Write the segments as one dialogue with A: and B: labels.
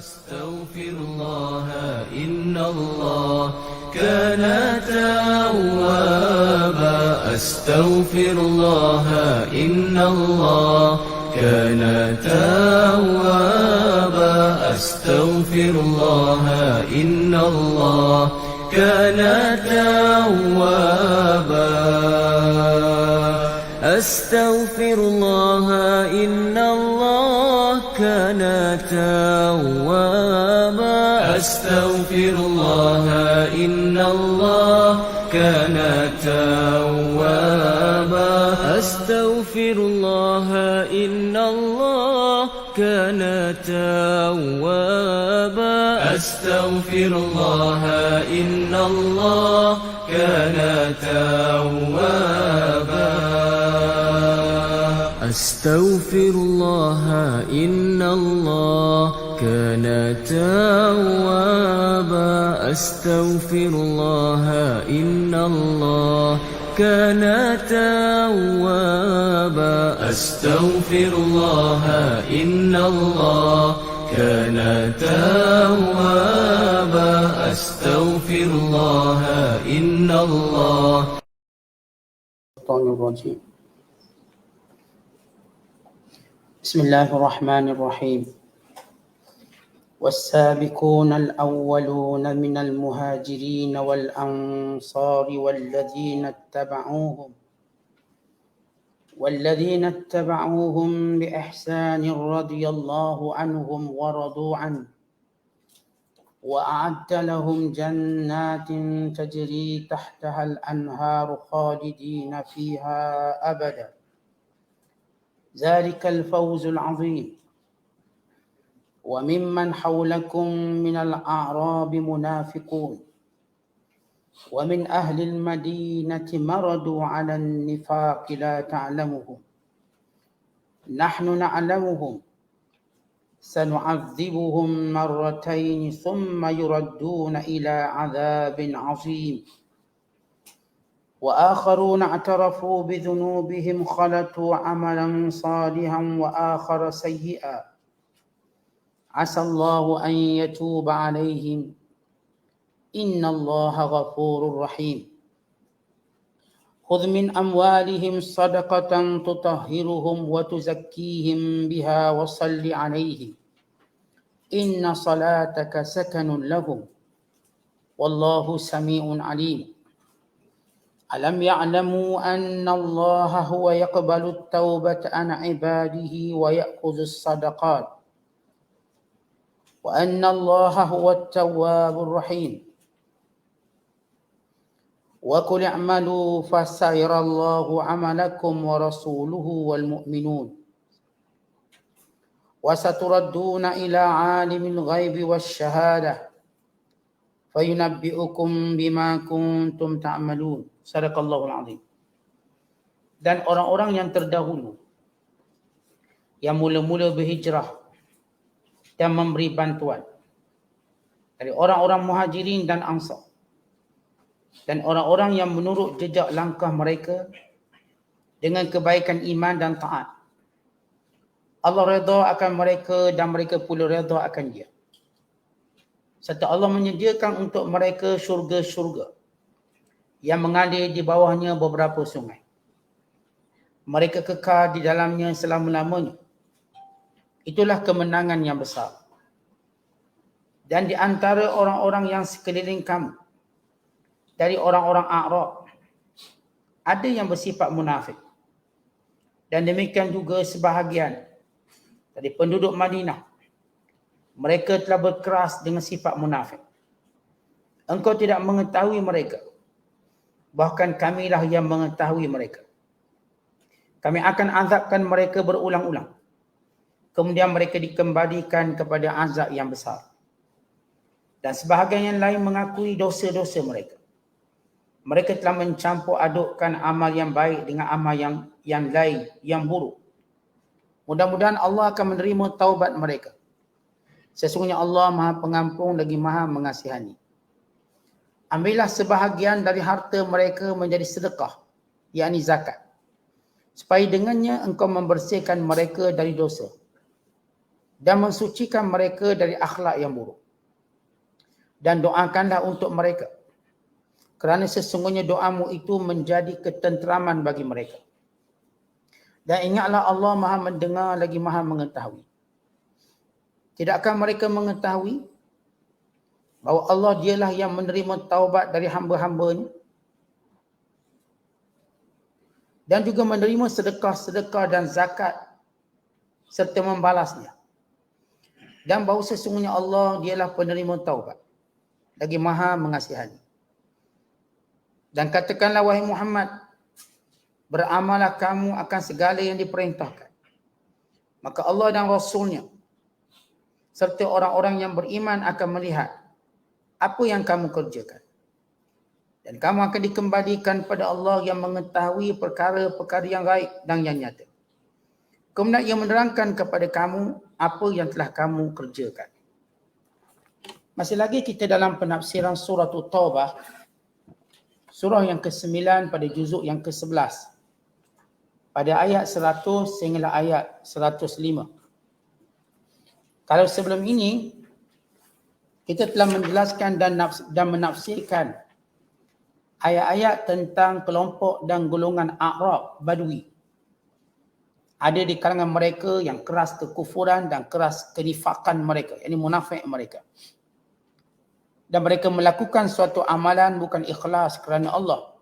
A: أستغفر الله إن الله كان توابا أستغفر الله إن الله كان توابا أستغفر الله إن الله كان توابا أستغفر الله إن الله كان توابا أستغفر الله إن الله كان توابا أستغفر الله إن الله كان توابا أستغفر الله إن الله كان توابا أستغفر الله إن الله كان توابا أستغفر الله إن الله كان توابا أستغفر الله إن الله كان توابا أستغفر الله إن الله.
B: بسم الله الرحمن الرحيم. والسابقون الأولون من المهاجرين والأنصار والذين اتبعوهم بإحسان رضي الله عنهم ورضوا عنه وأعد لهم جنات تجري تحتها الأنهار خالدين فيها أبدا ذلك الفوز العظيم. وممن حولكم من الأعراب منافقون ومن أهل المدينة مردوا على النفاق لا تعلمهم نحن نعلمهم سنعذبهم مرتين ثم يردون إلى عذاب عظيم. وآخرون اعترفوا بذنوبهم خلطوا عملا صالحا وآخر سيئا عسى الله أن يتوب عليهم إن الله غفور رحيم. خذ من أموالهم صدقة تطهرهم وتزكيهم بها وصل عليهم إن صلاتك سكن لهم والله سميع عليم. ألم يعلموا أن الله هو يقبل التوبة عن عباده ويأخذ الصدقات وأن الله هو التواب الرحيم. وقل اعملوا فسيرى الله عملكم ورسوله والمؤمنون وستردون إلى عالم الغيب والشهادة فينبئكم بما كنتم تعملون. Sadaqallahul azim. Dan orang-orang yang terdahulu yang mula-mula berhijrah dan memberi bantuan dari orang-orang muhajirin dan ansar dan orang-orang yang menurut jejak langkah mereka dengan kebaikan iman dan taat, Allah redha akan mereka dan mereka pula redha akan dia. Serta Allah menyediakan untuk mereka syurga-syurga yang mengalir di bawahnya beberapa sungai. Mereka kekal di dalamnya selama-lamanya. Itulah kemenangan yang besar. Dan di antara orang-orang yang sekeliling kamu, dari orang-orang A'rab, ada yang bersifat munafik. Dan demikian juga sebahagian dari penduduk Madinah. Mereka telah berkeras dengan sifat munafik. Engkau tidak mengetahui mereka. Bahkan kamilah yang mengetahui mereka. Kami akan azabkan mereka berulang-ulang. Kemudian mereka dikembalikan kepada azab yang besar. Dan sebahagian yang lain mengakui dosa-dosa mereka. Mereka telah mencampur adukkan amal yang baik dengan amal yang lain, yang buruk. Mudah-mudahan Allah akan menerima taubat mereka. Sesungguhnya Allah Maha Pengampun lagi Maha Mengasihani. Ambillah sebahagian dari harta mereka menjadi sedekah, yakni zakat, supaya dengannya engkau membersihkan mereka dari dosa. dan mensucikan mereka dari akhlak yang buruk. Dan doakanlah untuk mereka, kerana sesungguhnya doamu itu menjadi ketenteraman bagi mereka. Dan ingatlah Allah Maha mendengar lagi Maha mengetahui. Tidakkah mereka mengetahui bahawa Allah dialah yang menerima taubat dari hamba-hambanya dan juga menerima sedekah-sedekah dan zakat serta membalasnya. Dan bahawa sesungguhnya Allah dialah penerima taubat lagi Maha mengasihani. Dan katakanlah wahai Muhammad, beramallah kamu akan segala yang diperintahkan. Maka Allah dan Rasulnya serta orang-orang yang beriman akan melihat apa yang kamu kerjakan. Dan kamu akan dikembalikan pada Allah yang mengetahui perkara-perkara yang gaib dan yang nyata. Kemudian ia menerangkan kepada kamu apa yang telah kamu kerjakan. Masih lagi kita dalam penafsiran surah Taubah, surah yang ke-9 pada juzuk yang ke-11. Pada ayat 100 sehingga ayat 105. Kalau sebelum ini, kita telah menjelaskan dan menafsirkan ayat-ayat tentang kelompok dan golongan A'rab Badui. Ada di kalangan mereka yang keras kekufuran dan keras kenifakan mereka, yakni munafik mereka. Dan mereka melakukan suatu amalan bukan ikhlas kerana Allah,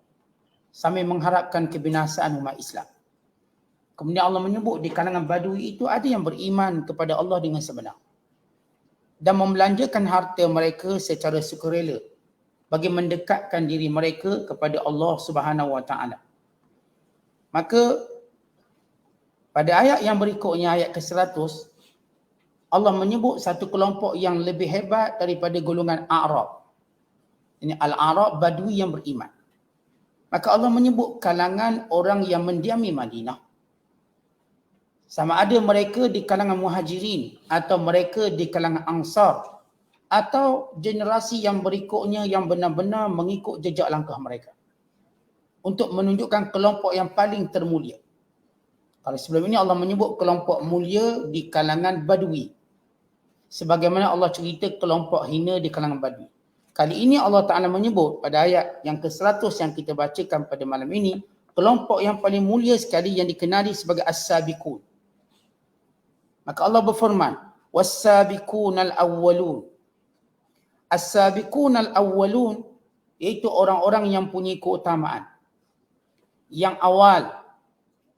B: sambil mengharapkan kebinasaan umat Islam. Kemudian Allah menyebut di kalangan Badui itu ada yang beriman kepada Allah dengan sebenar dan membelanjakan harta mereka secara sukarela bagi mendekatkan diri mereka kepada Allah Subhanahu Wa Taala. Maka pada ayat yang berikutnya, ayat ke-100, Allah menyebut satu kelompok yang lebih hebat daripada golongan A'rab. Ini Al-A'rab Badui yang beriman. Maka Allah menyebut kalangan orang yang mendiami Madinah. Sama ada mereka di kalangan Muhajirin atau mereka di kalangan Ansar atau generasi yang berikutnya yang benar-benar mengikut jejak langkah mereka untuk menunjukkan kelompok yang paling termulia. Kalau sebelum ini Allah menyebut kelompok mulia di kalangan Badui, sebagaimana Allah cerita kelompok hina di kalangan Badui. Kali ini Allah Ta'ala menyebut pada ayat yang ke-100 yang kita bacakan pada malam ini, kelompok yang paling mulia sekali yang dikenali sebagai As-Sabiqun. Maka Allah berfirman, Was-Sabiqunal Awwalun. As-Sabiqunal Awwalun iaitu orang-orang yang punya keutamaan yang awal,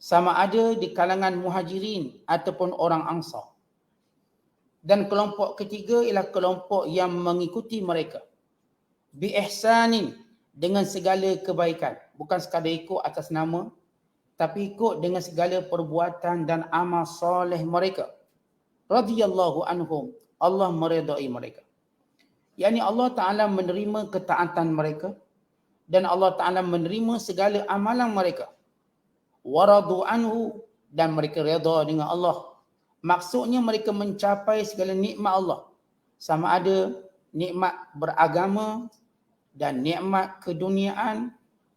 B: sama ada di kalangan Muhajirin ataupun orang Ansar. Dan kelompok ketiga ialah kelompok yang mengikuti mereka bi ihsanin, dengan segala kebaikan, bukan sekadar ikut atas nama, tapi ikut dengan segala perbuatan dan amal soleh mereka. Radhiyallahu anhum, Allah meredai mereka. yakni Allah Ta'ala menerima ketaatan mereka dan Allah Ta'ala menerima segala amalan mereka. Waradu anhu, dan mereka redha dengan Allah. Maksudnya mereka mencapai segala nikmat Allah. Sama ada nikmat beragama dan nikmat keduniaan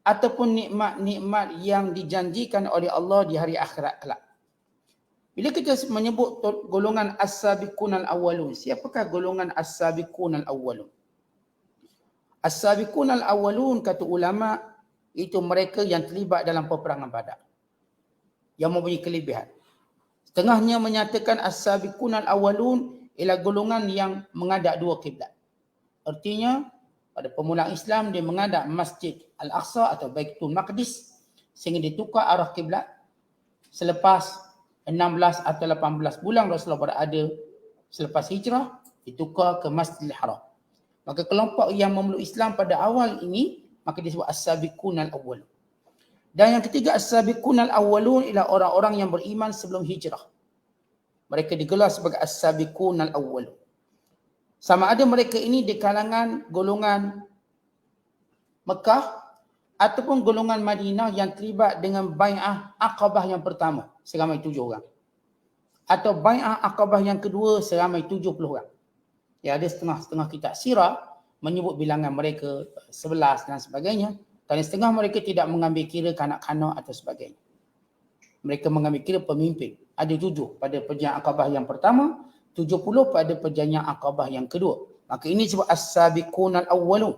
B: ataupun nikmat-nikmat yang dijanjikan oleh Allah di hari akhirat kelak. Bila kita menyebut golongan as-sabiqunal awwalun, siapakah golongan as-sabiqunal awwalun? As-sabiqunal awwalun, kata ulama, itu mereka yang terlibat dalam peperangan Badar, yang mempunyai kelebihan. Setengahnya menyatakan as-sabiqunal awwalun ialah golongan yang menghadap dua kiblat. Artinya pada permulaan Islam dia menghadap Masjid Al-Aqsa atau Baitul Maqdis sehingga ditukar arah kiblat. Selepas 16 atau 18 bulan Rasulullah berada selepas hijrah, ditukar ke Masjidil Haram. Maka kelompok yang memeluk Islam pada awal ini maka disebut as-sabiqunal awwalun. Dan yang ketiga, as-sabiqunal awwalun ialah orang-orang yang beriman sebelum hijrah. Mereka digelar sebagai as-sabiqunal awwalun. Sama ada mereka ini di kalangan golongan Mekah ataupun golongan Madinah yang terlibat dengan bai'ah Aqabah yang pertama seramai 7 orang. Atau bai'ah Aqabah yang kedua seramai 70 orang. Ya, ada setengah-setengah kitab sirah menyebut bilangan mereka 11 dan sebagainya. Dan setengah mereka tidak mengambil kira kanak-kanak atau sebagainya. Mereka mengambil kira pemimpin. Ada 7 pada perjanjian Aqabah yang pertama, 70 pada perjanjian Aqabah yang kedua. Maka ini disebut as-sabiqunal awwalun.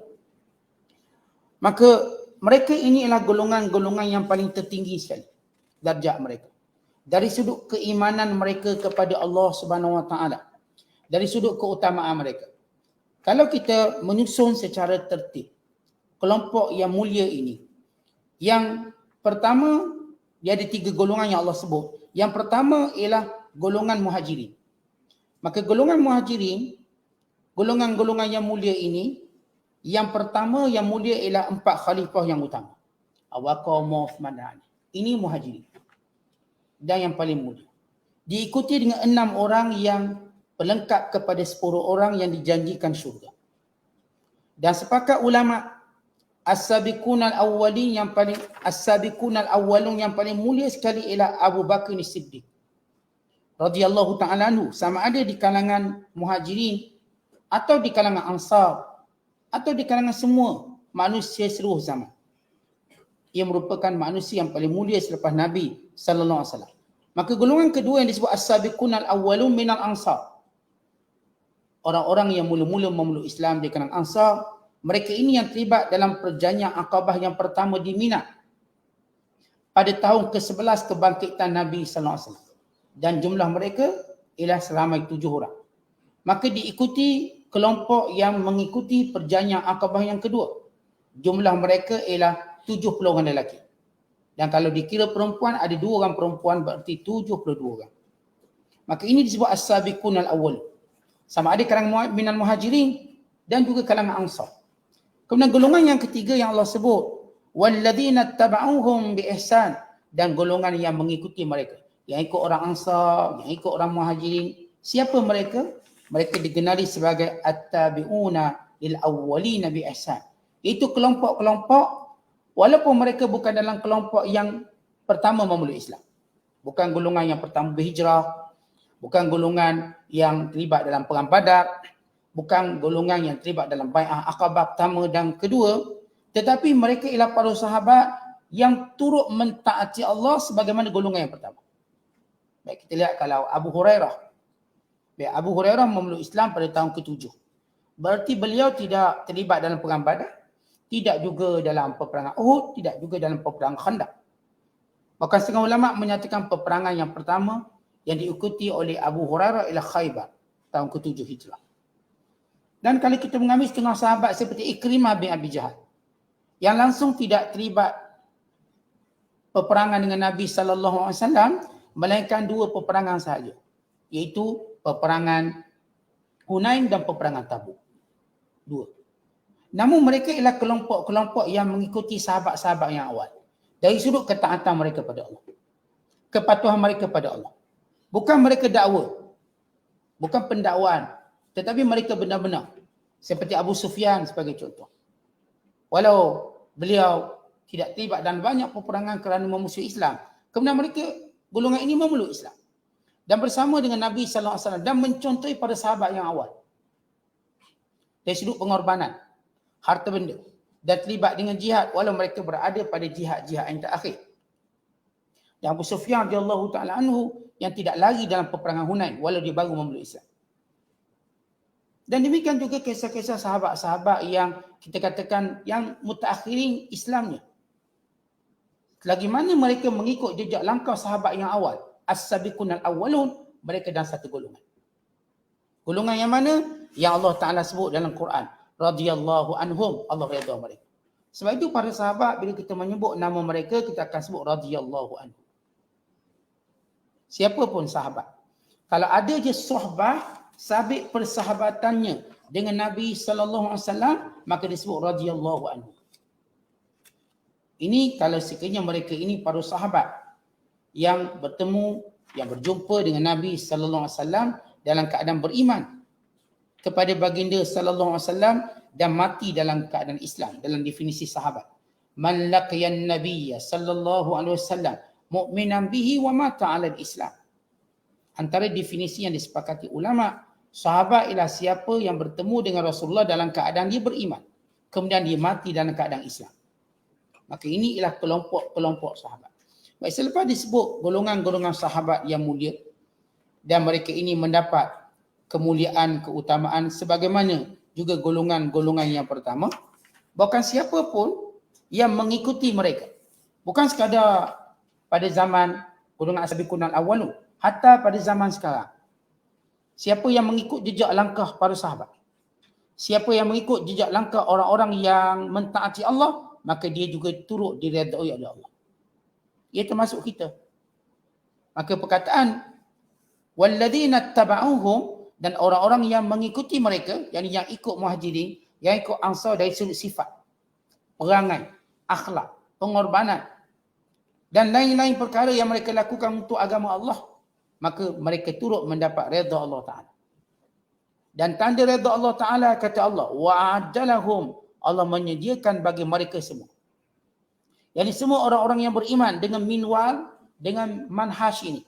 B: Maka mereka ini adalah golongan-golongan yang paling tertinggi sekali darjat mereka. Dari sudut keimanan mereka kepada Allah Subhanahu Wa Taala, dari sudut keutamaan mereka. Kalau kita menyusun secara tertib kelompok yang mulia ini, yang pertama dia ada 3 golongan yang Allah sebut. Yang pertama ialah golongan muhajirin. Maka golongan muhajirin, golongan-golongan yang mulia ini, yang pertama yang mulia ialah 4 khalifah yang utama. Abu Bakar, Umar, Uthman dan Ali. Ini muhajirin. Dan yang paling mulia. Diikuti dengan 6 orang yang pelengkap kepada 10 orang yang dijanjikan syurga. Dan sepakat ulama as-sabiqunal awwalin yang paling as-sabiqunal awwalun yang paling mulia sekali ialah Abu Bakar As-Siddiq radhiyallahu taala anhu, sama ada di kalangan muhajirin atau di kalangan ansar atau di kalangan semua manusia seluruh zaman. Ia merupakan manusia yang paling mulia selepas Nabi sallallahu alaihi wasallam. Maka golongan kedua yang disebut as-sabiqunal awwalun minal ansar. Orang-orang yang mula-mula memeluk Islam di kalangan Ansar, mereka ini yang terlibat dalam perjanjian Aqabah yang pertama di Mina pada tahun ke-11 kebangkitan Nabi sallallahu alaihi wasallam. Dan jumlah mereka ialah seramai 7 orang. Maka diikuti kelompok yang mengikuti perjanjian Aqabah yang kedua. Jumlah mereka ialah 70 orang lelaki. Dan kalau dikira perempuan, ada 2 orang perempuan, berarti 72 orang. Maka ini disebut as-sabiqunal awwal. Sama ada kalangan minal muhajirin dan juga kalangan ansar. Kemudian golongan yang ketiga yang Allah sebut, walladzina tabauhum bi ihsan, dan golongan yang mengikuti mereka, yang ikut orang ansar, yang ikut orang muhajirin. Siapa mereka? Mereka dikenali sebagai at-tabi'una lil awwalina bi ihsan. Itu kelompok-kelompok walaupun mereka bukan dalam kelompok yang pertama memeluk Islam. Bukan golongan yang pertama berhijrah, bukan golongan yang terlibat dalam perang Badar, bukan golongan yang terlibat dalam bai'ah Aqabah pertama dan kedua, tetapi mereka ialah para sahabat yang turut mentaati Allah sebagaimana golongan yang pertama. Baik, kita lihat kalau Abu Hurairah. Baik, Abu Hurairah memeluk Islam pada tahun ke-7. Berarti beliau tidak terlibat dalam perang Badar, tidak juga dalam peperangan Uhud, tidak juga dalam peperangan Khandaq. Bahkan setengah ulama menyatakan peperangan yang pertama yang diikuti oleh Abu Hurairah ialah Khaybar tahun ke-7 Hijrah. Dan kalau kita mengambil setengah sahabat seperti Ikrimah bin Abi Jahal yang langsung tidak terlibat peperangan dengan Nabi sallallahu alaihi wasallam, melainkan 2 peperangan sahaja, iaitu peperangan Hunain dan peperangan Tabuk. 2. Namun mereka ialah kelompok-kelompok yang mengikuti sahabat-sahabat yang awal dari sudut ketaatan mereka pada Allah, kepatuhan mereka pada Allah. Bukan mereka dakwa, bukan pendakwaan, tetapi mereka benar-benar seperti Abu Sufyan sebagai contoh. Walau beliau tidak terlibat dalam banyak peperangan kerana memusuhi Islam, kemudian mereka golongan ini memeluk Islam dan bersama dengan Nabi sallallahu alaihi wasallam dan mencontohi para sahabat yang awal dari sudut pengorbanan harta benda dan terlibat dengan jihad walau mereka berada pada jihad-jihad yang terakhir. Dan Abu Sufyan radhiyallahu taala anhu yang tidak lari dalam peperangan Hunain walau dia baru memeluk Islam. Dan demikian juga kisah-kisah sahabat-sahabat yang kita katakan yang mutaakhirin Islamnya. Lagi mana mereka mengikut jejak langkah sahabat yang awal, as-sabiqunal awwalun, mereka dalam satu golongan. Golongan yang mana? Yang Allah Taala sebut dalam Quran, radhiyallahu anhum, Allah redha mereka. Sebab itu para sahabat bila kita menyebut nama mereka, kita akan sebut radhiyallahu anhum. Siapa pun sahabat. Kalau ada je sohbah, sabit persahabatannya dengan Nabi sallallahu alaihi wasallam, maka disebut radhiyallahu anhu. Ini kalau sekiranya mereka ini para sahabat yang bertemu, yang berjumpa dengan Nabi sallallahu alaihi wasallam dalam keadaan beriman kepada baginda sallallahu alaihi wasallam dan mati dalam keadaan Islam, dalam definisi sahabat. Man laqiyan nabiyya sallallahu alaihi wasallam mu'minan bihi wa mata 'ala al-Islam. Antara definisi yang disepakati ulama, sahabat ialah siapa yang bertemu dengan Rasulullah dalam keadaan dia beriman, kemudian dia mati dalam keadaan Islam. Maka ini ialah kelompok-kelompok sahabat. Baik, selepas disebut golongan-golongan sahabat yang mulia dan mereka ini mendapat kemuliaan, keutamaan sebagaimana juga golongan-golongan yang pertama. Bahkan siapa pun yang mengikuti mereka. Bukan sekadar pada zaman golongan as-sabiqun al-awwalun, hatta pada zaman sekarang. Siapa yang mengikut jejak langkah para sahabat, siapa yang mengikut jejak langkah orang-orang yang mentaati Allah, maka dia juga turut diredai oleh Allah. Ia termasuk kita. Maka perkataan walladzina tabauhum, dan orang-orang yang mengikuti mereka, yang ikut muhajirin, yang ikut ansar dari sudut sifat, perangai, akhlak, pengorbanan dan lain-lain perkara yang mereka lakukan untuk agama Allah, maka mereka turut mendapat redha Allah Ta'ala. Dan tanda redha Allah Ta'ala, kata Allah, wa'adalahum, Allah menyediakan bagi mereka semua. Yani semua orang-orang yang beriman dengan minwal, dengan manhaj ini,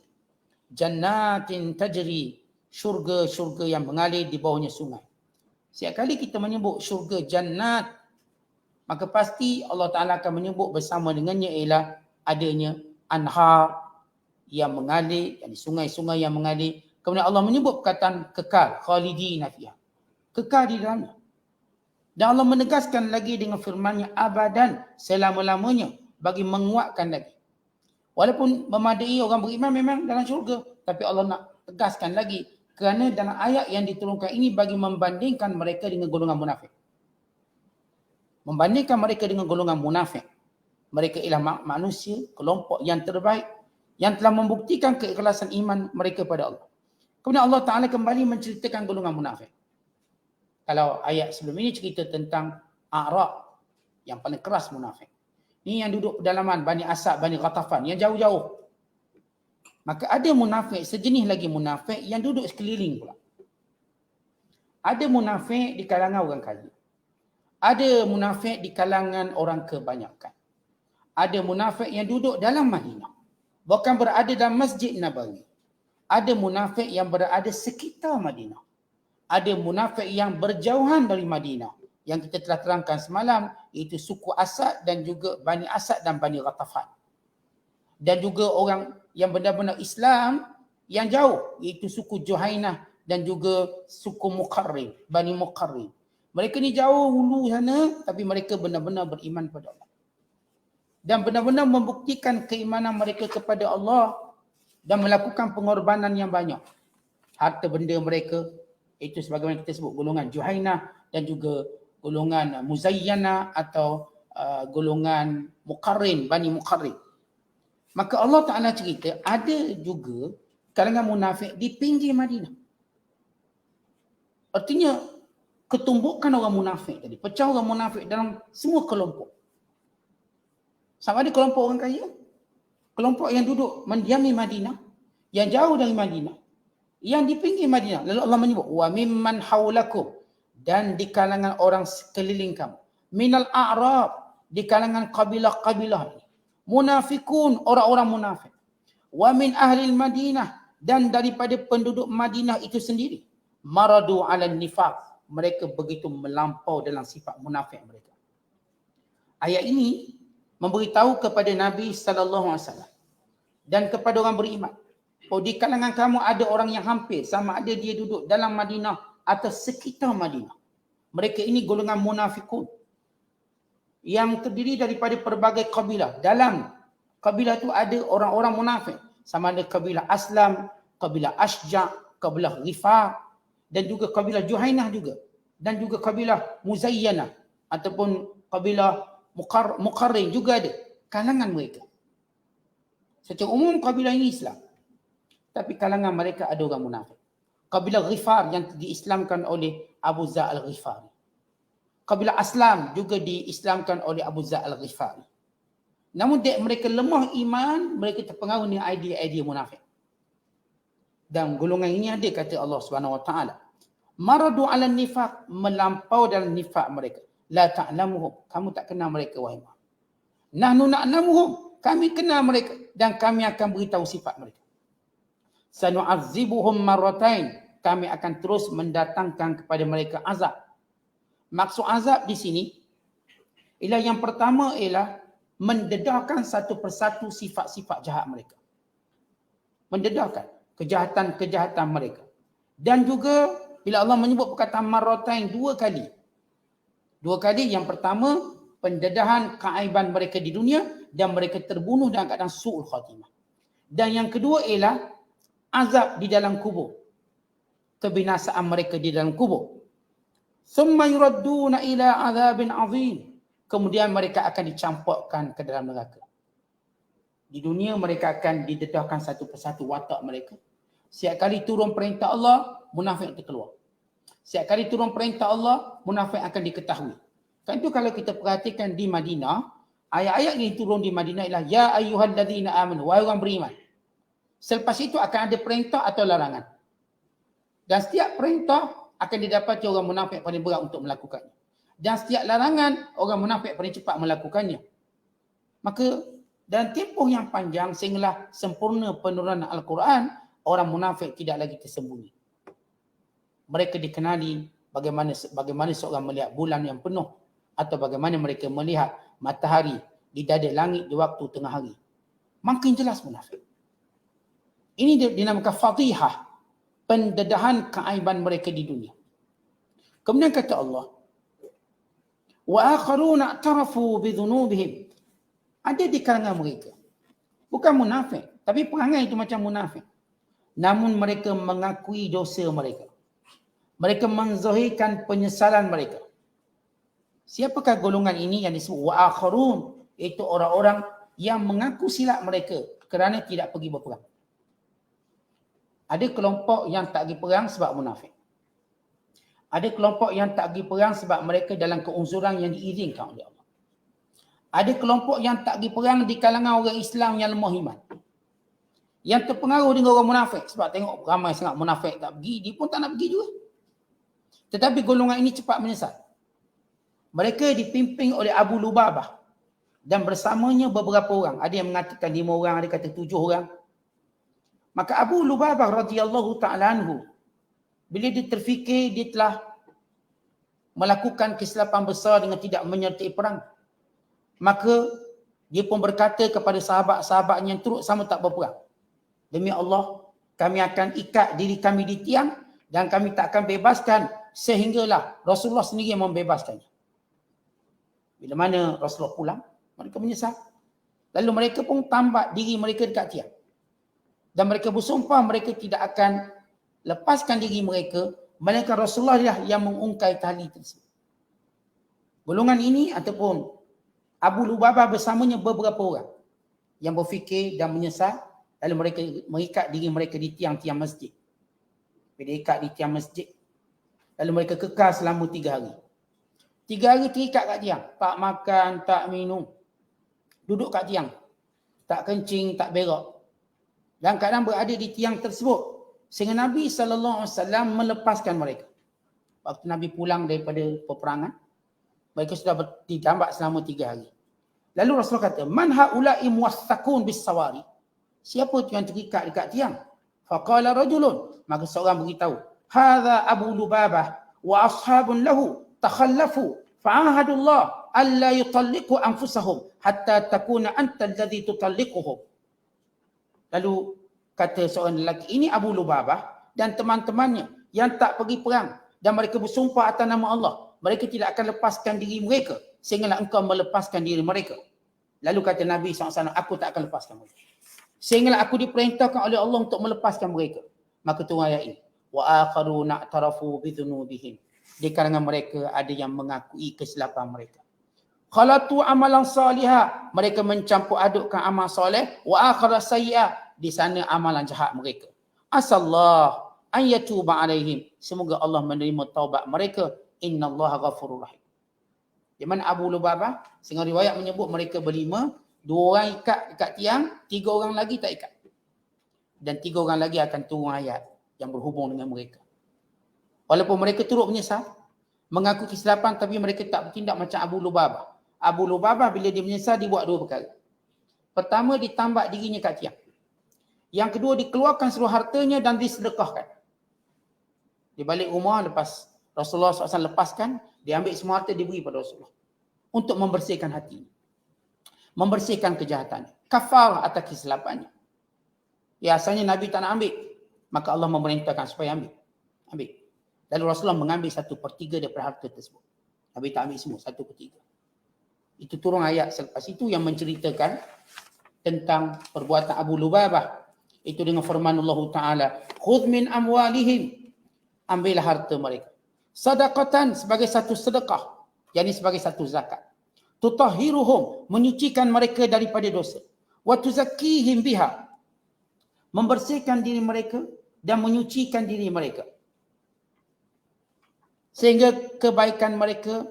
B: jannatin tajri, syurga-syurga yang mengalir di bawahnya sungai. Setiap kali kita menyebut syurga jannat, maka pasti Allah Ta'ala akan menyebut bersama dengannya ialah adanya anhar yang mengalir, yani sungai-sungai yang mengalir. Kemudian Allah menyebut perkataan kekal, khalidina fiha, kekal di dalamnya. Dan Allah menegaskan lagi dengan firman-Nya abadan, selama-lamanya, bagi menguatkan lagi. Walaupun memadai orang beriman memang dalam syurga, tapi Allah nak tegaskan lagi kerana dalam ayat yang diturunkan ini bagi membandingkan mereka dengan golongan munafik. Membandingkan mereka dengan golongan munafik. Mereka ialah manusia, kelompok yang terbaik, yang telah membuktikan keikhlasan iman mereka pada Allah. Kemudian Allah Ta'ala kembali menceritakan golongan munafik. Kalau ayat sebelum ini cerita tentang A'rab, yang paling keras munafik. Ini yang duduk pedalaman Bani Asad, Bani Ghatafan, yang jauh-jauh. Maka ada munafik, sejenis lagi munafik yang duduk sekeliling pula. Ada munafik di kalangan orang kaya. Ada munafik di kalangan orang kebanyakan. Ada munafik yang duduk dalam Madinah, bahkan berada dalam Masjid Nabawi. Ada munafik yang berada sekitar Madinah. Ada munafik yang berjauhan dari Madinah, yang kita telah terangkan semalam, iaitu suku Asad dan juga Bani Asad dan Bani Ghatafan. Dan juga orang yang benar-benar Islam yang jauh, iaitu suku Juhainah dan juga suku Muqarrin, Bani Muqarrin. Mereka ni jauh hulu sana, tapi mereka benar-benar beriman pada Allah. Dan benar-benar membuktikan keimanan mereka kepada Allah dan melakukan pengorbanan yang banyak. Harta benda mereka, itu sebagaimana kita sebut golongan Juhainah dan juga golongan Muzayyana atau golongan Muqarrin, Bani Muqarrin. Maka Allah Ta'ala cerita ada juga kalangan munafik di pinggir Madinah. Artinya ketumbukan orang munafik tadi, pecah orang munafik dalam semua kelompok. Sama ada kelompok orang kaya, kelompok yang duduk mendiami Madinah, yang jauh dari Madinah, yang di pinggir Madinah. Lalu Allah menyebut wa mimman haulakum, dan di kalangan orang sekeliling kamu, minal a'rab, di kalangan kabilah-kabilah ini, munafikun, orang-orang munafik, wa min ahlil Madinah, dan daripada penduduk Madinah itu sendiri, maradu ala nifaq, mereka begitu melampau dalam sifat munafik mereka. Ayat ini memberitahu kepada Nabi SAW dan kepada orang beriman, oh di kalangan kamu ada orang yang hampir sama ada dia duduk dalam Madinah atau sekitar Madinah. Mereka ini golongan munafikun yang terdiri daripada pelbagai kabilah. Dalam kabilah itu ada orang-orang munafik, sama ada kabilah Aslam, kabilah Ashja', kabilah Ghifar, dan juga kabilah Juhainah juga, dan juga kabilah Muzayyana ataupun kabilah Muqarrin juga ada kalangan mereka. Secara umum kabilah ini Islam, tapi kalangan mereka ada orang munafik. Kabilah Ghifar yang diislamkan oleh Abu Dza al-Ghifari. Kabilah Aslam juga diislamkan oleh Abu Dza al-Ghifari. Namun mereka lemah iman, mereka terpengaruh dengan idea-idea munafik. Dan golongan ini ada, kata Allah Subhanahu Wa Taala, maradu 'ala nifaq, melampau dalam nifaq mereka. La ta'lamuhum, kamu tak kenal mereka wahai Muhammad. Nahnu na'lamuhum, kami kenal mereka dan kami akan beritahu sifat mereka. Sanu'adzibuhum marratain, kami akan terus mendatangkan kepada mereka azab. Maksud azab di sini ialah yang pertama ialah mendedahkan satu persatu sifat-sifat jahat mereka. Mendedahkan kejahatan-kejahatan mereka. Dan juga bila Allah menyebut perkataan marratain 2 kali. 2 kali, yang pertama pendedahan keaiban mereka di dunia dan mereka terbunuh dalam keadaan su'ul khatimah. Dan yang kedua ialah azab di dalam kubur. Kebinasaan mereka di dalam kubur. Thumma yuradduna ila azabin azim. Kemudian mereka akan dicampakkan ke dalam neraka. Di dunia mereka akan didedahkan satu persatu watak mereka. Setiap kali turun perintah Allah, munafik terkeluar. Setiap kali turun perintah Allah, munafik akan diketahui. Kan itu kalau kita perhatikan di Madinah, ayat-ayat yang turun di Madinah ialah ya ayyuhallazina amanu, wahai orang beriman. Selepas itu akan ada perintah atau larangan. Dan setiap perintah akan didapati orang munafik paling berat untuk melakukannya. Dan setiap larangan, orang munafik paling cepat melakukannya. Maka dalam tempoh yang panjang sehinggalah sempurna penurunan Al-Quran, orang munafik tidak lagi tersembunyi. Mereka dikenali bagaimana seorang melihat bulan yang penuh atau bagaimana mereka melihat matahari di dada langit di waktu tengah hari. Makin jelas munafik. Ini dinamakan fadhihah, pendedahan keaiban mereka di dunia. Kemudian kata Allah, wa akharuna i'tarafu bi dhunubihim. Ada di kalangan mereka, bukan munafik, tapi perangai itu macam munafik. Namun mereka mengakui dosa mereka. Mereka menzahirkan penyesalan mereka. Siapakah golongan ini yang disebut wa akharun? Itu orang-orang yang mengaku silap mereka kerana tidak pergi berperang. Ada kelompok yang tak pergi perang sebab munafik. Ada kelompok yang tak pergi perang sebab mereka dalam keunzuran yang diizinkan oleh Allah. Ada kelompok yang tak pergi perang di kalangan orang Islam yang lemah iman. Yang terpengaruh dengan orang munafik. Sebab tengok ramai sangat munafik tak pergi, dia pun tak nak pergi juga. Tetapi golongan ini cepat menyesal. Mereka dipimpin oleh Abu Lubabah. Dan bersamanya beberapa orang. Ada yang mengatakan 5 orang, ada kata 7 orang. Maka Abu Lubabah radhiyallahu ta'ala anhu, bila dia terfikir dia telah melakukan kesilapan besar dengan tidak menyertai perang, maka dia pun berkata kepada sahabat-sahabatnya yang turut sama tak berperang, demi Allah, kami akan ikat diri kami di tiang dan kami tak akan bebaskan sehinggalah Rasulullah sendiri yang membebaskannya. Bila mana Rasulullah pulang, mereka menyesal. Lalu mereka pun tambat diri mereka dekat tiang. Dan mereka bersumpah mereka tidak akan lepaskan diri mereka, melainkan Rasulullah lah yang mengungkai tali tersebut. Golongan ini ataupun Abu Lubabah bersamanya beberapa orang yang berfikir dan menyesal, lalu mereka mengikat diri mereka di tiang-tiang masjid. Bila ikat di tiang masjid, lalu mereka kekal selama 3 hari. 3 hari terikat kat tiang, tak makan, tak minum. Duduk kat tiang, tak kencing, tak berak. Dan kadang berada di tiang tersebut sehingga Nabi SAW melepaskan mereka. Waktu Nabi pulang daripada peperangan, mereka sudah ditambak selama 3 hari. Lalu Rasulullah kata, man haula'i muwassakun bis-sawari? Siapa tu yang terikat dekat tiang? Faqala rajulun, maka seorang beritahu, hadza Abu Lubabah wa ashabun lahu takhallafu fa'ahadullah alla yutalliqu anfusahum hatta takuna anta alladhi tutalliquhum. Lalu kata seorang lelaki, ini Abu Lubabah dan teman-temannya yang tak pergi perang dan mereka bersumpah atas nama Allah, mereka tidak akan lepaskan diri mereka sehinggalah engkau melepaskan diri mereka. Lalu kata Nabi SAW, aku tak akan lepaskan mereka sehinggalah aku diperintahkan oleh Allah untuk melepaskan mereka. Maka turun ayat ini, wa akharuna i'tarafu bi dhunubihim. Di kalangan mereka ada yang mengakui kesilapan mereka. Khalatu amalan salihah, mereka mencampur adukkan amal soleh, wa akhara sayyi'ah, di sana amalan jahat mereka. Asallah an yatuba alaihim, semoga Allah menerima taubat mereka. Innallaha ghafurur rahim. Di mana Abu Lubabah, sehingga riwayat menyebut mereka berlima, 2 orang ikat dekat tiang, 3 orang lagi tak ikat. Dan 3 orang lagi akan turun ayat yang berhubung dengan mereka. Walaupun mereka turut menyesal, mengaku kesilapan, tapi mereka tak bertindak macam Abu Lubabah. Abu Lubabah bila dia menyesal, dia buat 2 perkara. Pertama, ditambak dirinya kat tiang. Yang kedua, dikeluarkan seluruh hartanya dan disedekahkan. Di balik rumah, lepas Rasulullah SAW lepaskan, dia ambil semua harta, diberi pada Rasulullah untuk membersihkan hatinya, membersihkan kejahatannya, kafarah atas kesilapannya. Ya, asalnya Nabi tak nak ambil, maka Allah memerintahkan supaya ambil. Ambil. Lalu Rasulullah mengambil 1/3 daripada harta tersebut. Nabi tak ambil semua, 1/3. Itu turun ayat selepas itu yang menceritakan tentang perbuatan Abu Lubabah. Itu dengan firman Allah Ta'ala, khudh min amwalihim, ambillah harta mereka. Sadaqatan, sebagai satu sedekah, yakni sebagai satu zakat. Tutahhiruhum, menyucikan mereka daripada dosa. Wa tuzakkihim biha, membersihkan diri mereka dan menyucikan diri mereka. Sehingga kebaikan mereka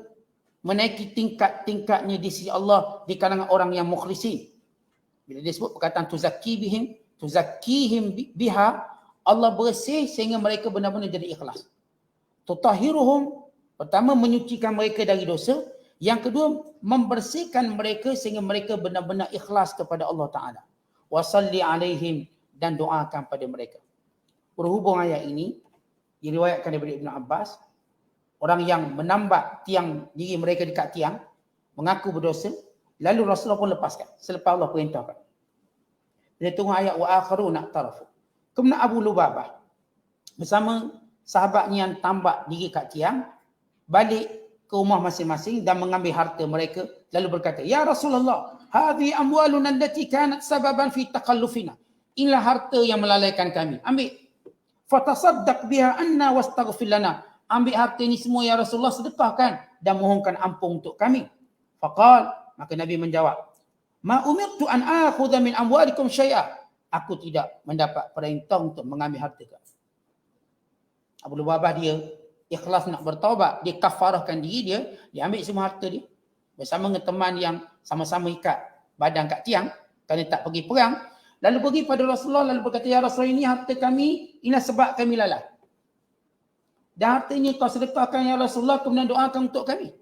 B: menaiki tingkat-tingkatnya di sisi Allah di kalangan orang yang mukhlisin. Bila disebut perkataan tuzakkihim biha, Allah bersih sehingga mereka benar-benar jadi ikhlas. Tutahhiruhum, pertama menyucikan mereka dari dosa. Yang kedua, membersihkan mereka sehingga mereka benar-benar ikhlas kepada Allah Ta'ala. Wasalli alaihim, dan doakan pada mereka. Berhubung ayat ini, diriwayatkan daripada Ibn Abbas, orang yang menambak tiang diri mereka dekat tiang, mengaku berdosa, lalu Rasulullah pun lepaskan, selepas Allah perintahkan. Dia tunggu ayat wa akharuna tarafu. Kemudian Abu Lubabah bersama sahabatnya yang tambak diri kat tiang, balik ke rumah masing-masing dan mengambil harta mereka, lalu berkata, ya Rasulullah, hadhi amwaluna allati kanat sababan fi taqallufina. Inilah harta yang melalaikan kami. Ambil. Fatasaddaq biha anna wastaghfir lana. Ambil harta ini semua ya Rasulullah, sedekahkan dan mohonkan ampun untuk kami. Faqal, maka Nabi menjawab, ma umirtu an akhudha min amwalikum syai'a. Aku tidak mendapat perintah untuk mengambil harta kamu. Abu Lubabah dia ikhlas nak bertaubat, dia kafarahkan diri dia ambil semua harta dia bersama dengan teman yang sama-sama ikat badan kat tiang kerana tak pergi perang, lalu pergi pada Rasulullah, lalu berkata, ya Rasulullah, ini harta kami, inilah sebab kami lalai. Dan harta ini kau sedekahkan ya Rasulullah, kemudian doakan untuk kami.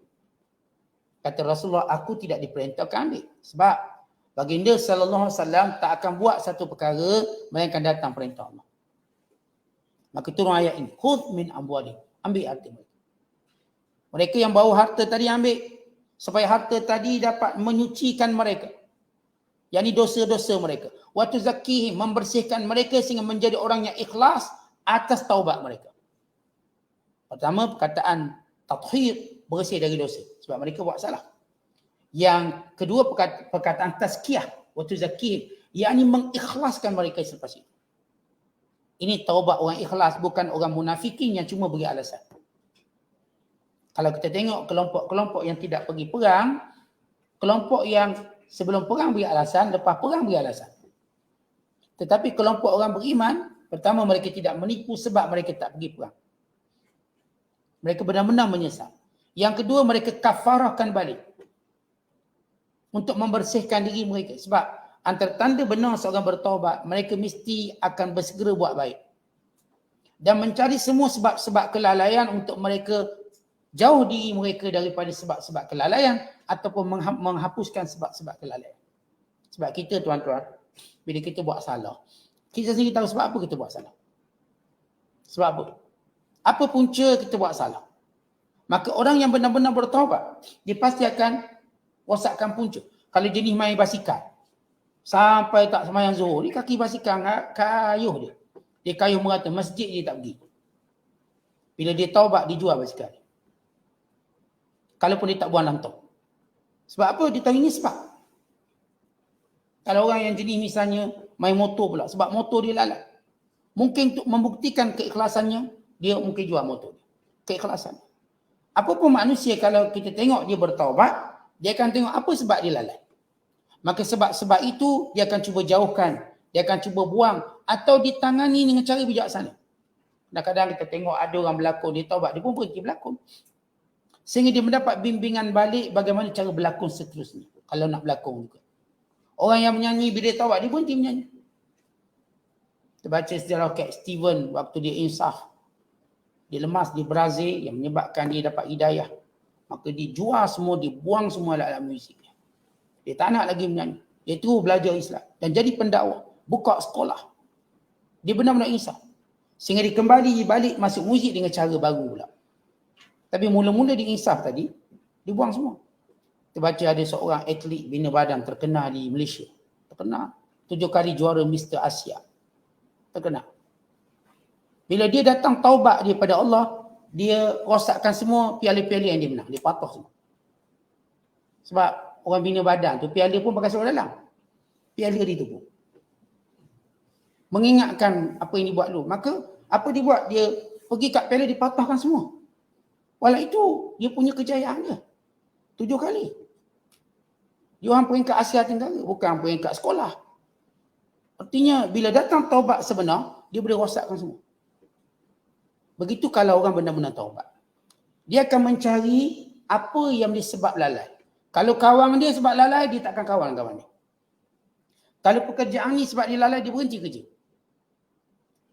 B: Kata Rasulullah, aku tidak diperintahkan ambil. Sebab baginda sallallahu alaihi wasallam tak akan buat satu perkara melainkan datang perintah Allah. Maka turun ayat ini, khudh min amwalihim, ambil harta mereka. Mereka yang bawa harta tadi ambil, supaya harta tadi dapat menyucikan mereka, yakni dosa-dosa mereka. Wa tuzakkihim, membersihkan mereka sehingga menjadi orang yang ikhlas atas taubat mereka. Pertama, perkataan tathhir, bersih dari dosa sebab mereka buat salah. Yang kedua, perkataan tazkiyah, wa tuzakkihim, yakni mengikhlaskan mereka selepas itu. Ini taubat orang ikhlas, bukan orang munafikin yang cuma beri alasan. Kalau kita tengok kelompok-kelompok yang tidak pergi perang, kelompok yang sebelum perang beri alasan, lepas perang beri alasan. Tetapi kelompok orang beriman, pertama mereka tidak menipu sebab mereka tak pergi perang. Mereka benar-benar menyesal. Yang kedua, mereka kafarahkan balik untuk membersihkan diri mereka. Sebab antara tanda benar seorang bertaubat, mereka mesti akan bersegera buat baik. Dan mencari semua sebab-sebab kelalaian untuk mereka jauh diri mereka daripada sebab-sebab kelalaian ataupun menghapuskan sebab-sebab kelalaian. Sebab kita tuan-tuan, bila kita buat salah, kita sendiri tahu sebab apa kita buat salah. Sebab apa? Apa punca kita buat salah? Maka orang yang benar-benar bertaubat, dia pasti akan rosakkan punca. Kalau jenis main basikal, sampai tak sembahyang zuhur, ni kaki basikal kayuh dia. Dia kayuh merata, masjid dia tak pergi. Bila dia taubat, dia jual basikal. Kalaupun dia tak buang dalam tong. Sebab apa? Dia tahu ini sebab. Kalau orang yang jenis misalnya main motor pula, sebab motor dia lalai. Mungkin untuk membuktikan keikhlasannya, dia mungkin jual motor dia. Keikhlasan. Apapun manusia, kalau kita tengok dia bertaubat, dia akan tengok apa sebab dia lalai. Maka sebab-sebab itu dia akan cuba jauhkan, dia akan cuba buang atau ditangani dengan cara bijaksana. Kadang-kadang kita tengok ada orang berlakon, dia taubat, dia pun berhenti berlakon. Sehingga dia mendapat bimbingan balik bagaimana cara berlakon seterusnya. Kalau nak berlakon juga. Orang yang menyanyi, bila dia taubat, dia berhenti menyanyi. Kita baca sejarah Cat Steven waktu dia insaf. Dia lemas di Brazil yang menyebabkan dia dapat hidayah. Maka dia jual semua, dia buang semua alat-alat musiknya. Dia tak nak lagi menyanyi. Dia terus belajar Islam dan jadi pendakwa. Buka sekolah. Dia benar-benar insaf. Sehingga dia kembali balik masuk muzik dengan cara baru pula. Tapi mula-mula dia insaf tadi, dia buang semua. Kita baca ada seorang atlet bina badan terkenal di Malaysia. Terkenal. 7 kali juara Mr. Asia. Terkenal. Bila dia datang taubat daripada Allah, dia rosakkan semua piala-piala yang dia menang. Dia patah semua. Sebab orang bina badan tu, piala pun pakai seluar dalam. Piala dia tu pun. Mengingatkan apa yang dibuat dulu. Maka apa dia buat? Dia pergi kat piala, dipatahkan semua. Walau itu, dia punya kejayaan dia. 7 kali. Dia orang peringkat Asia Tenggara, bukan peringkat sekolah. Artinya, bila datang taubat sebenar, dia boleh rosakkan semua. Begitu kalau orang benar-benar taubat. Dia akan mencari apa yang disebab lalai. Kalau kawan dia sebab lalai, dia takkan kawan kawan dia. Kalau pekerjaan ni sebab dia lalai, dia berhenti kerja.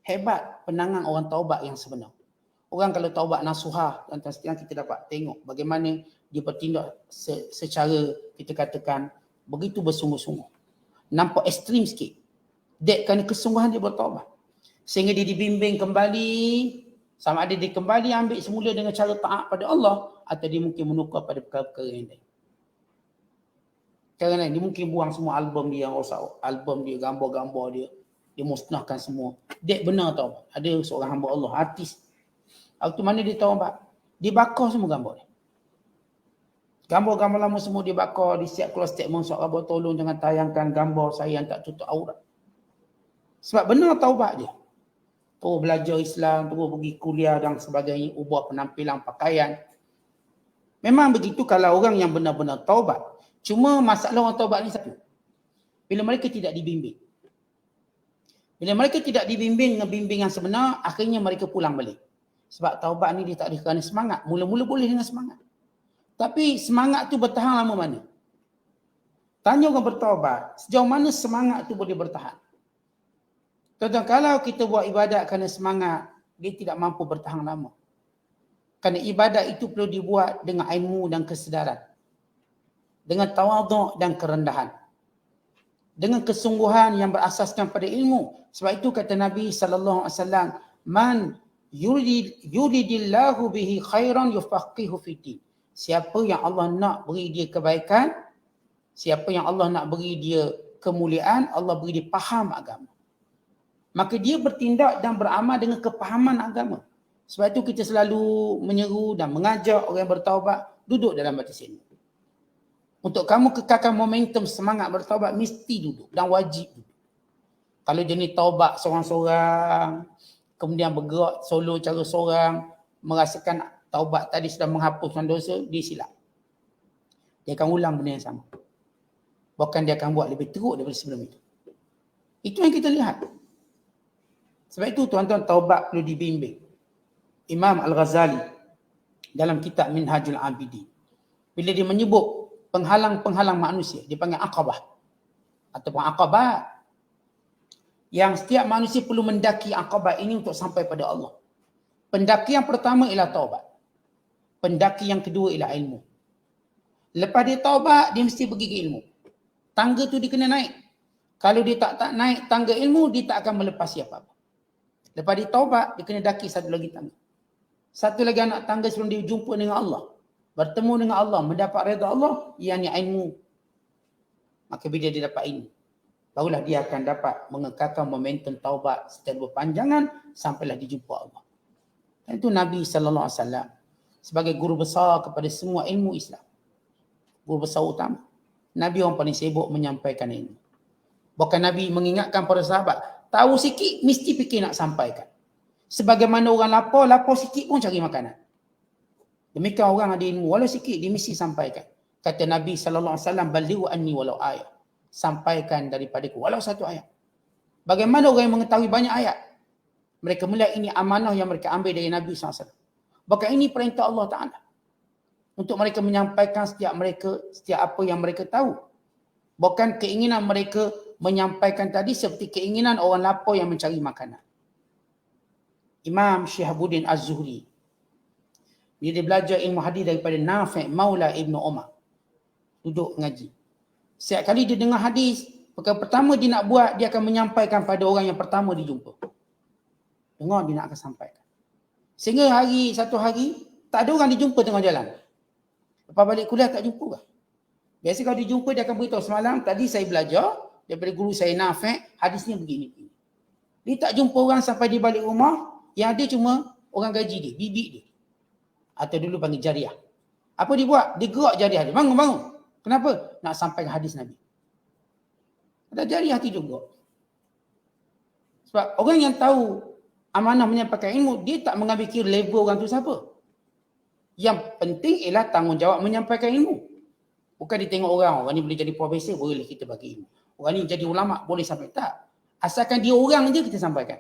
B: Hebat penangan orang taubat yang sebenar. Orang kalau taubat nasuhah, dan sekarang kita dapat tengok bagaimana dia bertindak secara, kita katakan, begitu bersungguh-sungguh. Nampak ekstrim sikit. Kerana kesungguhan dia bertaubat. Sehingga dia dibimbing kembali, sama ada dia kembali ambil semula dengan cara taat pada Allah, atau dia mungkin menukar pada perkara-perkara yang lain. Cara lain, dia mungkin buang semua album dia yang rosak, album dia, gambar-gambar dia, dia musnahkan semua. Dek benar taubat. Ada seorang hamba Allah, artis. Waktu mana dia taubat? Dia bakar semua gambar dia. Gambar-gambar lama semua dia bakar, dia siap keluar statement, sahabat tolong jangan tayangkan gambar saya yang tak tutup aurat. Sebab benar taubat dia. Terus belajar Islam, terus pergi kuliah dan sebagainya, ubah penampilan, pakaian. Memang begitu kalau orang yang benar-benar taubat. Cuma masalah orang taubat ni satu. Bila mereka tidak dibimbing. Bila mereka tidak dibimbing dengan bimbingan sebenar, akhirnya mereka pulang balik. Sebab taubat ni dia tak ada kerana semangat. Mula-mula boleh dengan semangat. Tapi semangat tu bertahan lama mana? Tanya orang bertaubat, sejauh mana semangat tu boleh bertahan? Tuan-tuan, kalau kita buat ibadat kerana semangat, dia tidak mampu bertahan lama. Kerana ibadat itu perlu dibuat dengan ilmu dan kesedaran. Dengan tawaduk dan kerendahan. Dengan kesungguhan yang berasaskan pada ilmu. Sebab itu kata Nabi SAW, Man yuridillahu bihi khairan yufaqihu fiddin. Siapa yang Allah nak beri dia kebaikan, siapa yang Allah nak beri dia kemuliaan, Allah beri dia faham agama. Maka dia bertindak dan beramal dengan kepahaman agama. Sebab itu kita selalu menyeru dan mengajak orang yang bertaubat duduk dalam majlis ilmu. Untuk kamu kekalkan momentum semangat bertaubat, mesti duduk dan wajib duduk. Kalau jenis taubat seorang-seorang, kemudian bergerak solo cara seorang, merasakan taubat tadi sudah menghapuskan dosa, dia silap. Dia akan ulang benda yang sama. Bahkan dia akan buat lebih teruk daripada sebelum itu. Itu yang kita lihat. Sebab itu tuan-tuan, taubat perlu dibimbing. Imam Al-Ghazali dalam kitab Minhajul Abidin, bila dia menyebut penghalang-penghalang manusia, dia panggil aqabah ataupun aqabat, yang setiap manusia perlu mendaki aqabah ini untuk sampai pada Allah. Pendaki yang pertama ialah taubat. Pendaki yang kedua ialah ilmu. Lepas dia taubat, dia mesti pergi ke ilmu. Tangga tu dia kena naik. Kalau dia tak naik tangga ilmu, dia tak akan melepasi apa-apa. Lepas dia taubat, dia kena daki satu lagi tangga. Satu lagi anak tangga sebelum dia jumpa dengan Allah. Bertemu dengan Allah, mendapat redha Allah, iaitu ilmu. Maka bila dia dapat ilmu, barulah dia akan dapat mengekalkan momentum taubat secara berpanjangan sampailah dia jumpa Allah. Dan itu Nabi SAW sebagai guru besar kepada semua ilmu Islam. Guru besar utama. Nabi orang paling sibuk menyampaikan ilmu. Bahkan Nabi mengingatkan para sahabat, tahu sikit mesti fikir nak sampaikan. Sebagaimana orang lapar sikit pun cari makanan. Demikian orang ada ilmu, walau sikit dia mesti sampaikan. Kata Nabi SAW, balighu anni walau ayat. Sampaikan daripadaku walau satu ayat. Bagaimana orang yang mengetahui banyak ayat? Mereka melihat ini amanah yang mereka ambil dari Nabi SAW. Bahkan ini perintah Allah Ta'ala. Untuk mereka menyampaikan setiap apa yang mereka tahu. Bukan keinginan mereka menyampaikan tadi seperti keinginan orang lapar yang mencari makanan. Imam Syihabuddin Az-Zuhri, dia belajar ilmu hadis daripada Nafi' Maula Ibnu Umar. Duduk ngaji. Setiap kali dia dengar hadis, perkara pertama dia nak buat, dia akan menyampaikan pada orang yang pertama dia jumpa. Dengar, dia nak akan sampaikan. Sehingga satu hari, tak ada orang dia jumpa tengah jalan. Lepas balik kuliah tak jumpa kan? Biasa kalau dia jumpa, dia akan beritahu, semalam tadi saya belajar daripada guru saya Nafi', hadisnya begini. Dia tak jumpa orang sampai dia balik rumah, Yang ada cuma orang gaji dia, bibik dia. Atau dulu panggil jariah. Apa dia buat? Dia gerak jariah dia. Bangun. Kenapa? Nak sampai hadis Nabi. Ada jariah tu juga. Sebab orang yang tahu amanah menyampaikan ilmu, dia tak mengambil kira level orang tu siapa. Yang penting ialah tanggungjawab menyampaikan ilmu. Bukan dia tengok orang ni boleh jadi profesor, boleh kita bagi ilmu. Orang ni jadi ulama, boleh sampai. Tak. Asalkan dia orang je kita sampaikan.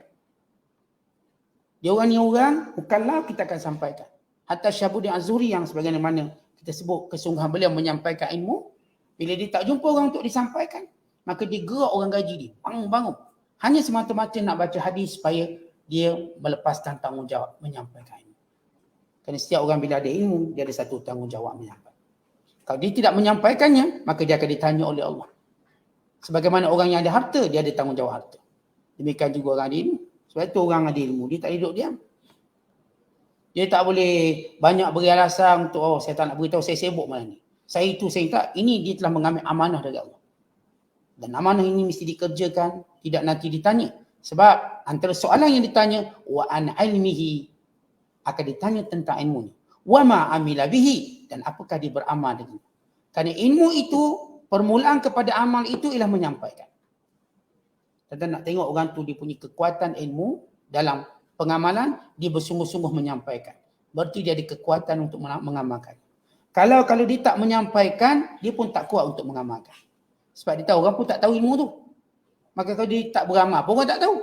B: Dia orang ni orang, bukanlah kita akan sampaikan. Hatta Syahabuddin Az-Zuhri yang sebagaimana kita sebut kesungguhan beliau menyampaikan ilmu, bila dia tak jumpa orang untuk disampaikan, maka dia gerak orang gaji dia. Bangun. Hanya semata-mata nak baca hadis supaya dia melepaskan tanggungjawab menyampaikan ilmu. Kerana setiap orang bila ada ilmu, dia ada satu tanggungjawab menyampaikan. Kalau dia tidak menyampaikannya, maka dia akan ditanya oleh Allah. Sebagaimana orang yang ada harta, dia ada tanggungjawab harta. Demikian juga orang ada ilmu. Sebab itu orang ada ilmu, dia tak duduk diam. Dia tak boleh banyak beri alasan untuk, saya tak nak beritahu, saya sibuk malam ni. Saya tak. Ini dia telah mengambil amanah dari Allah. Dan amanah ini mesti dikerjakan, tidak nanti ditanya. Sebab antara soalan yang ditanya, wa an ilmihi, akan ditanya tentang ilmunya. Wa ma amila bihi, dan apakah dia beramal dengan. Kerana ilmu itu, permulaan kepada amal itu ialah menyampaikan. Kita nak tengok orang tu dia punya kekuatan ilmu dalam pengamalan, dia bersungguh-sungguh menyampaikan. Berarti dia ada kekuatan untuk mengamalkan. Kalau dia tak menyampaikan, dia pun tak kuat untuk mengamalkan. Sebab dia tahu orang pun tak tahu ilmu tu. Maka kalau dia tak beramal pun orang tak tahu.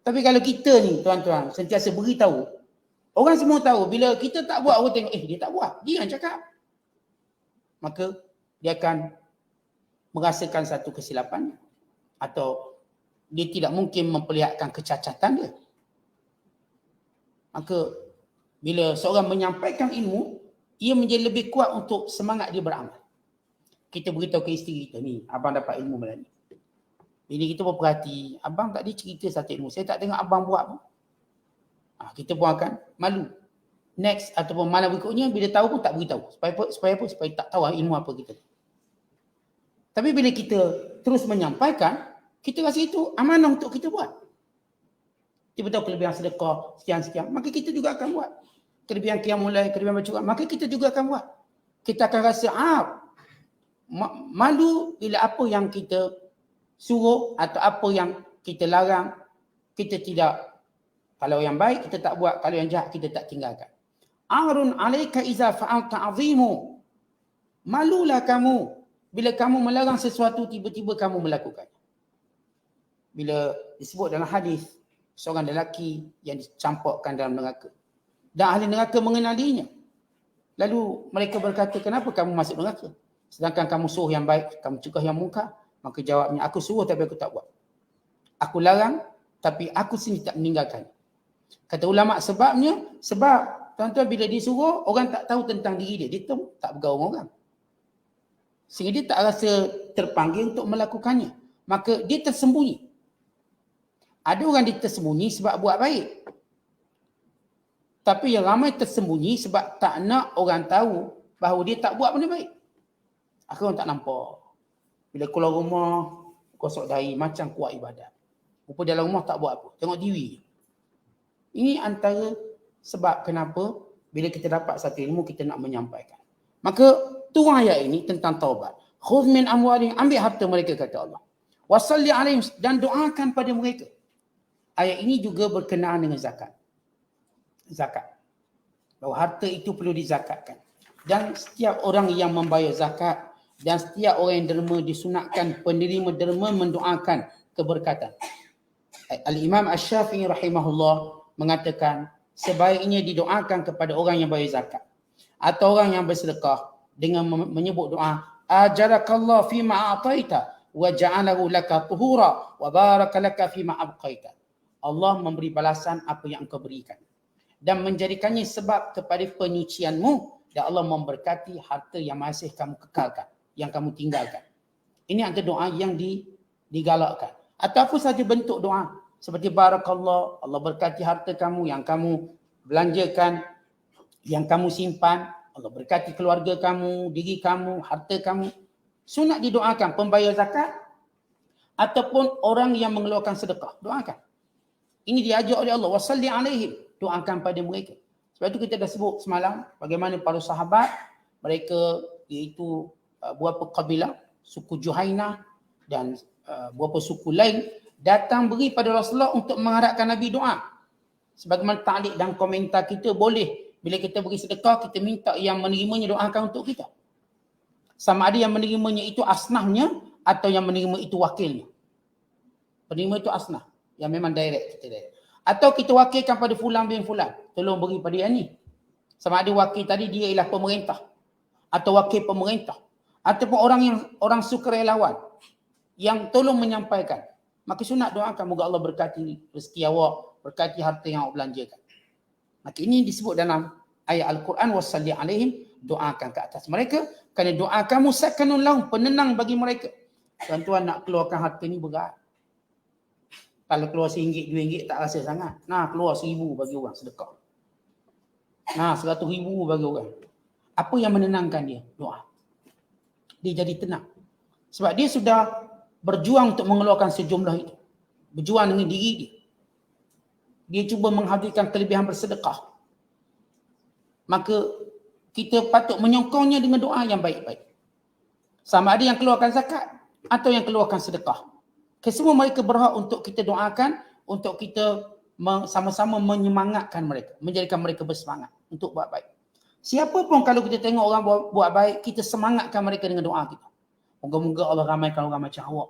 B: Tapi kalau kita ni tuan-tuan sentiasa beritahu, orang semua tahu. Bila kita tak buat, orang tengok, dia tak buat. Dia yang cakap. Maka dia akan merasakan satu kesilapan. Atau dia tidak mungkin memperlihatkan kecacatan dia. Maka bila seorang menyampaikan ilmu, ia menjadi lebih kuat untuk semangat dia beramal. Kita beritahu ke isteri kita, ni abang dapat ilmu malam ni. Bini kita pun perhati, abang tak ada cerita satu ilmu, saya tak tengok abang buat pun. Kita pun akan malu. Next ataupun malam berikutnya, bila tahu pun tak beritahu. Supaya tak tahu ilmu apa kita. Tapi bila kita terus menyampaikan, kita rasa itu amanah untuk kita buat. Kita tahu kelebihan sedekah, sekian-sekian, maka kita juga akan buat. Kelebihan qiyamul lail, kelebihan baca Quran, maka kita juga akan buat. Kita akan rasa malu bila apa yang kita suruh atau apa yang kita larang, kita tidak. Kalau yang baik kita tak buat, kalau yang jahat kita tak tinggalkan. Arun alaika iza fa'alta azimu. Malulah kamu bila kamu melarang sesuatu tiba-tiba kamu melakukan. Bila disebut dalam hadis seorang lelaki yang dicampakkan dalam neraka. Dan ahli neraka mengenalinya. Lalu mereka berkata, kenapa kamu masuk neraka? Sedangkan kamu suruh yang baik, kamu cegah yang munkar. Maka jawabnya, aku suruh tapi aku tak buat. Aku larang tapi aku sendiri tak meninggalkan. Kata ulama sebab tuan-tuan bila disuruh, orang tak tahu tentang diri dia. Dia tak bergaul dengan orang. Sehingga dia tak rasa terpanggil untuk melakukannya. Maka dia tersembunyi. Ada orang dia tersembunyi sebab buat baik. Tapi yang ramai tersembunyi sebab tak nak orang tahu bahawa dia tak buat benda baik. Akhirnya orang tak nampak. Bila keluar rumah, gosok dahi, macam kuat ibadat. Rupa dalam rumah tak buat apa. Tengok TV. Ini antara sebab kenapa bila kita dapat satu ilmu, kita nak menyampaikan. Maka turun ayat ini tentang taubat. Khudh min amwalihim, ambil harta mereka kata Allah. Wasalli alaihim, dan doakan pada mereka. Ayat ini juga berkenaan dengan zakat. Zakat. Bahawa harta itu perlu dizakatkan. Dan setiap orang yang membayar zakat dan setiap orang yang derma disunatkan penerima derma mendoakan keberkatan. Al-Imam Asy-Syafi'i rahimahullah mengatakan sebaiknya didoakan kepada orang yang bayar zakat atau orang yang bersedekah dengan menyebut doa ajarakallahu fima a'taita wa ja'alahu laka tuhura wa baraka laka fima abqaita. Allah memberi balasan apa yang engkau berikan dan menjadikannya sebab kepada penyucianmu, dan Allah memberkati harta yang masih kamu kekalkan, yang kamu tinggalkan. Ini antara doa yang digalakkan. Atau apa saja bentuk doa. Seperti barakallah, Allah berkati harta kamu yang kamu belanjakan, yang kamu simpan. Allah berkati keluarga kamu, diri kamu, harta kamu. Sunat didoakan pembayar zakat ataupun orang yang mengeluarkan sedekah. Doakan. Ini diajar oleh Allah. Wasalli alaihim. Doakan pada mereka. Sebab itu kita dah sebut semalam bagaimana para sahabat mereka iaitu beberapa kabilah, suku Juhainah dan beberapa suku lain datang beri pada Rasulullah untuk mengharapkan Nabi doa. Sebagaimana ta'liq dan komentar kita boleh bila kita beri sedekah kita minta yang menerimanya doakan untuk kita. Sama ada yang menerimanya itu asnafnya atau yang menerima itu wakilnya. Penerima itu asnaf yang memang direct kita direct. Atau kita wakilkan pada fulan bin fulan, tolong beri pada yang ni. Sama ada wakil tadi dia ialah pemerintah atau wakil pemerintah ataupun orang sukarelawan yang tolong menyampaikan. Maka sunat doakan moga Allah berkati rezeki awak, berkati harta yang awak belanjakan. Maka ini disebut dalam ayat Al-Quran wasalli alaihim, doakan ke atas mereka kerana doa kamu sakanun lahum, penenang bagi mereka. Tuan-tuan nak keluarkan harta ni berat. Kalau keluar RM1, RM2 tak rasa sangat. Nah, keluar RM1,000 bagi orang sedekah. Nah, RM100,000 bagi orang. Apa yang menenangkan dia? Doa. Dia jadi tenang. Sebab dia sudah berjuang untuk mengeluarkan sejumlah itu. Berjuang dengan diri dia. Dia cuba menghadirkan kelebihan bersedekah. Maka kita patut menyokongnya dengan doa yang baik-baik. Sama ada yang keluarkan zakat atau yang keluarkan sedekah. Kesemua mereka berhak untuk kita doakan, untuk kita sama-sama menyemangatkan mereka, menjadikan mereka bersemangat untuk buat baik. Siapa pun kalau kita tengok orang buat baik, kita semangatkan mereka dengan doa kita. Moga-moga Allah ramaikan orang macam awak.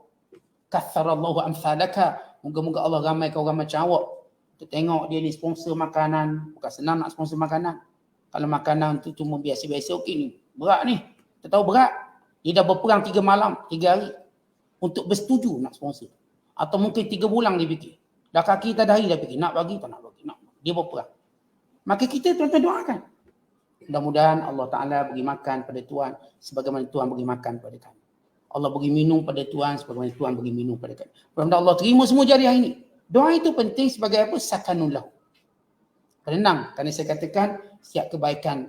B: Katharallahu amsalaka. Moga-moga Allah ramaikan orang macam awak. Kita tengok dia ni sponsor makanan, bukan senang nak sponsor makanan. Kalau makanan tu cuma biasa-biasa okey ni. Berat ni. Kita tahu berat. Dia dah berperang 3 malam, 3 hari. Untuk bersetuju nak sponsor. Atau mungkin 3 bulan dia fikir. Dah kaki tak dahi dah fikir. Nak bagi tak nak bagi. Nak. Dia berperang. Maka kita tuan-tuan doakan. Mudah-mudahan Allah Ta'ala bagi makan pada Tuhan sebagaimana Tuhan bagi makan pada kami. Allah bagi minum pada Tuhan sebagaimana Tuhan bagi minum pada kami. Mudah-mudahan Allah terima semua jariah ini. Doa itu penting sebagai apa? Sakanun lahu. Penenang. Kerana saya katakan setiap kebaikan.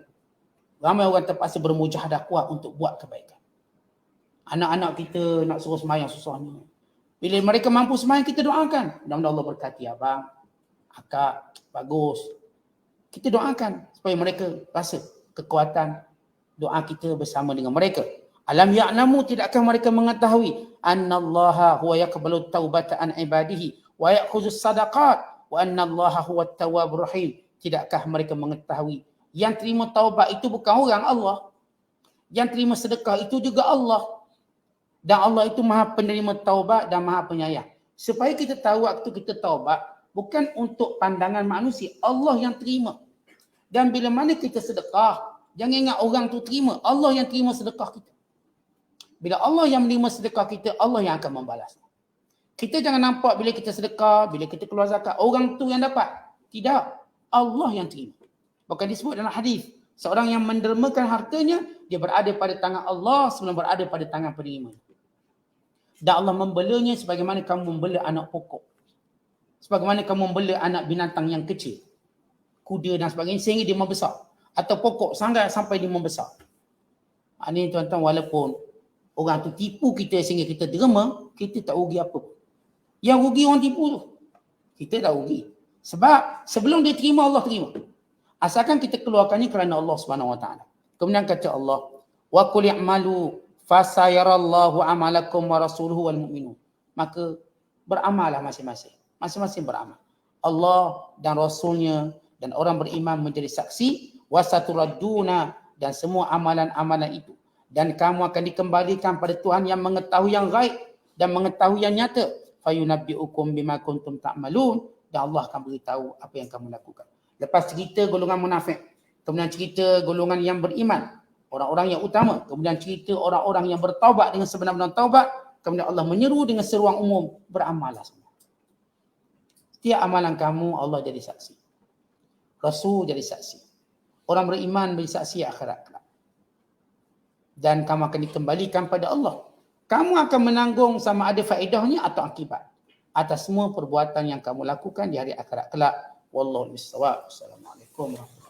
B: Ramai orang terpaksa bermujahadah kuat untuk buat kebaikan. Anak-anak kita nak suruh semayang susahnya. Bila mereka mampu semayang, kita doakan. Mudah-mudahan Allah berkati abang, akak, bagus. Kita doakan supaya mereka rasa kekuatan doa kita bersama dengan mereka. Alam ya'lamu, tidakkah mereka mengetahui annallaha huwa yaqbalu taubata an ibadihi wa ya'khudzus sadaqat wa annallaha huwa tawwabur rahim. Tidakkah mereka mengetahui yang terima taubat itu bukan orang, Allah. Yang terima sedekah itu juga Allah. Dan Allah itu maha penerima taubat dan maha penyayang. Supaya kita tahu waktu kita taubat, bukan untuk pandangan manusia. Allah yang terima. Dan bila mana kita sedekah, jangan ingat orang tu terima. Allah yang terima sedekah kita. Bila Allah yang menerima sedekah kita, Allah yang akan membalas. Kita jangan nampak bila kita sedekah, bila kita keluar zakat, orang tu yang dapat. Tidak. Allah yang terima. Bahkan disebut dalam hadis, seorang yang mendermakan hartanya, dia berada pada tangan Allah sebelum berada pada tangan penerima. Dan Allah membelanya sebagaimana kamu membela anak pokok. Sebagaimana kamu membela anak binatang yang kecil. Kuda dan sebagainya sehingga dia membesar. Atau pokok sampai dia membesar. Ini tuan-tuan, walaupun orang tu tipu kita sehingga kita derma, kita tak rugi apa. Yang rugi orang tipu tu. Kita tak rugi. Sebab sebelum dia terima, Allah terima. Asalkan kita keluarkannya kerana Allah SWT. Kemudian kata Allah, wa qul i'malu fasayarallahu amalakum wa rasuluhu wal mu'minun. Maka beramallah masing-masing. Masing-masing beramal. Allah dan Rasulnya dan orang beriman menjadi saksi. Wasaturadduna, dan semua amalan-amalan itu. Dan kamu akan dikembalikan pada Tuhan yang mengetahui yang gaib dan mengetahui yang nyata. Fayunabbi'ukum bima kuntum ta'malun. Dan Allah akan beritahu apa yang kamu lakukan. Lepas cerita golongan munafik, kemudian cerita golongan yang beriman, orang-orang yang utama, kemudian cerita orang-orang yang bertaubat dengan sebenar-benar taubat, kemudian Allah menyeru dengan seruan umum, beramallah semua. Setiap amalan kamu Allah jadi saksi. Rasul jadi saksi. Orang beriman jadi saksi akhirat kelak. Dan kamu akan dikembalikan pada Allah. Kamu akan menanggung sama ada faedahnya atau akibat atas semua perbuatan yang kamu lakukan di hari akhirat kelak. Wallahu a'lam. Assalamualaikum warahmatullahi wabarakatuh.